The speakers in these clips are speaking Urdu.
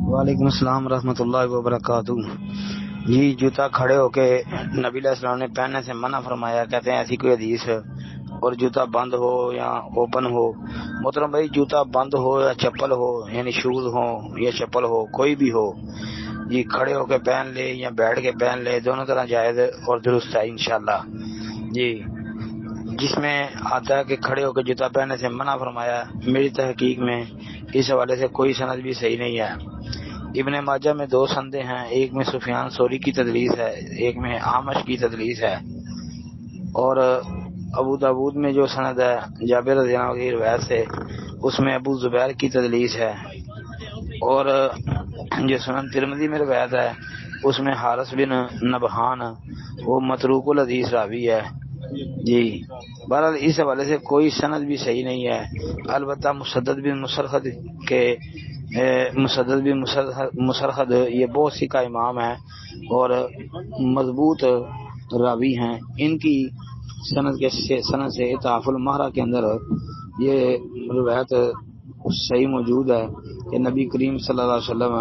وعلیکم السلام ورحمۃ اللہ وبرکاتہ۔ جی جوتا کھڑے ہو کے نبی علیہ السلام نے پہننے سے منع فرمایا، کہتے ہیں ایسی کوئی حدیث اور جوتا بند ہو یا اوپن ہو؟ محترم بھائی، جوتا بند ہو یا چپل ہو، یعنی شوز ہو یا چپل ہو، کوئی بھی ہو جی، کھڑے ہو کے پہن لے یا بیٹھ کے پہن لے، دونوں طرح جائز اور درست ہے انشاءاللہ۔ جی، جس میں آتا ہے کہ کھڑے ہو کے جوتا پہننے سے منع فرمایا، میری تحقیق میں اس حوالے سے کوئی سند بھی صحیح نہیں ہے۔ ابن ماجہ میں دو سندیں ہیں، ایک میں سفیان ثوری کی تدلیس ہے، ایک میں اعمش کی تدلیس ہے، اور ابو داود میں جو سند ہے جابر رضی اللہ عنہ کی روایت سے، اس میں ابو زبیر کی تدلیس ہے، اور جو سنن ترمذی میں روایت ہے اس میں حارث بن نبہان وہ متروک الحدیث راوی ہے۔ جی، بہرحال اس حوالے سے کوئی سند بھی صحیح نہیں ہے۔ البتہ مسدد بن مسرخد یہ بہت سی کا امام ہے اور مضبوط راوی ہیں، ان کی سند سے اطاف المہرہ کے اندر یہ روایت صحیح موجود ہے کہ نبی کریم صلی اللہ علیہ وسلم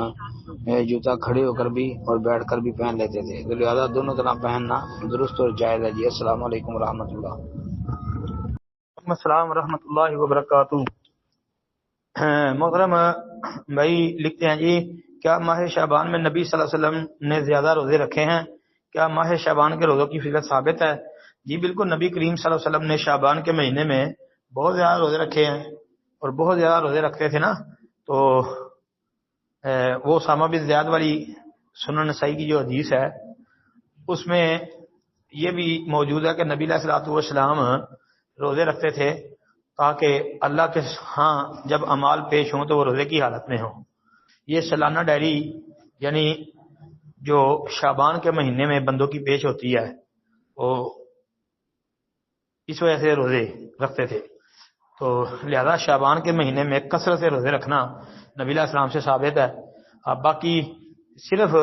جوتا کھڑے ہو کر بھی اور بیٹھ کر بھی پہن لیتے تھے، تو لہٰذا دونوں طرح پہننا درست اور جائز ہے۔ جی، السلام علیکم ورحمۃ اللہ۔ السلام ورحمۃ اللہ وبرکاتہ۔ محترم بھائی لکھتے ہیں جی، کیا ماہ شعبان میں نبی صلی اللہ علیہ وسلم نے زیادہ روزے رکھے ہیں؟ کیا ماہ شعبان کے روزوں کی فضیلت ثابت ہے؟ جی بالکل، نبی کریم صلی اللہ علیہ وسلم نے شعبان کے مہینے میں بہت زیادہ روزے رکھے ہیں، اور بہت زیادہ روزے رکھتے تھے نا، تو وہ اسامہ بن زیاد والی سنن نسائی کی جو حدیث ہے اس میں یہ بھی موجود ہے کہ نبی علیہ الصلوۃ والسلام روزے رکھتے تھے تاکہ اللہ کے ہاں جب اعمال پیش ہوں تو وہ روزے کی حالت میں ہوں۔ یہ سالانہ ڈائری یعنی جو شعبان کے مہینے میں بندوں کی پیش ہوتی ہے، وہ اس وجہ سے روزے رکھتے تھے، تو لہذا شعبان کے مہینے میں کثرت سے روزے رکھنا نبی علیہ السلام سے ثابت ہے۔ اب باقی صرف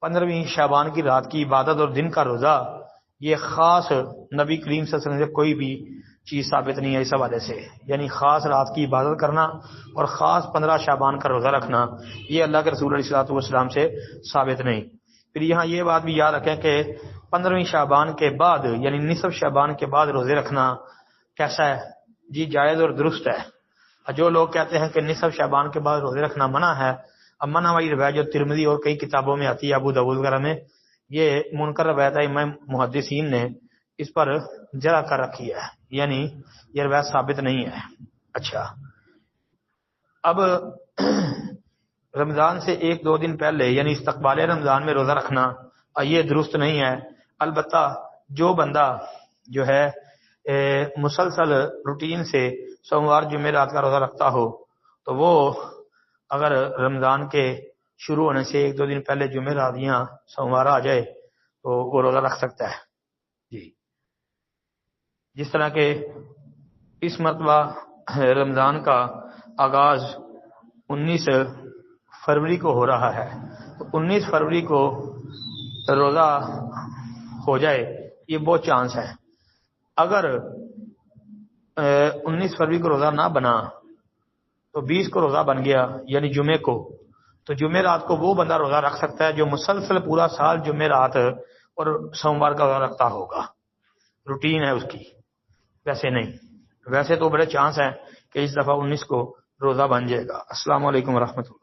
15ویں شعبان کی رات کی عبادت اور دن کا روزہ، یہ خاص نبی کریم صلی اللہ علیہ وسلم سے کوئی بھی چیز ثابت نہیں ہے اس حوالے سے، یعنی خاص رات کی عبادت کرنا اور خاص 15 شعبان کا روزہ رکھنا، یہ اللہ کے رسول علیہ الصلوۃ والسلام سے ثابت نہیں۔ پھر یہاں یہ بات بھی یاد رکھیں کہ 15ویں شعبان کے بعد یعنی نصف شعبان کے بعد روزے رکھنا کیسا ہے؟ جی جائز اور درست ہے۔ جو لوگ کہتے ہیں کہ نصف شعبان کے بعد روزے رکھنا منع ہے، اب منع والی روایت جو ترمذی اور کئی کتابوں میں آتی ہے، ابو داؤد وغیرہ میں، یہ منکر روایت ہے، امام محدثین نے اس پر جرح کر رکھی ہے، یعنی یہ روایت ثابت نہیں ہے۔ اچھا، اب رمضان سے 1-2 دن پہلے یعنی استقبال رمضان میں روزہ رکھنا یہ درست نہیں ہے۔ البتہ جو بندہ جو ہے مسلسل روٹین سے سوموار جمعرات کا روزہ رکھتا ہو تو وہ اگر رمضان کے شروع ہونے سے 1-2 دن پہلے جمعرات یا سوموار آ جائے تو وہ روزہ رکھ سکتا ہے۔ جی، جس طرح کہ اس مرتبہ رمضان کا آغاز 19 فروری کو ہو رہا ہے، تو 19 فروری کو روزہ ہو جائے یہ بہت چانس ہے۔ اگر 19 فروری کو روزہ نہ بنا تو 20 کو روزہ بن گیا یعنی جمعے کو، تو جمعرات کو وہ بندہ روزہ رکھ سکتا ہے جو مسلسل پورا سال جمعرات اور سوموار کا روزہ رکھتا ہوگا، روٹین ہے اس کی۔ ویسے نہیں، ویسے تو بڑے چانس ہیں کہ اس دفعہ 19 کو روزہ بن جائے گا۔ السلام علیکم ورحمۃ اللہ۔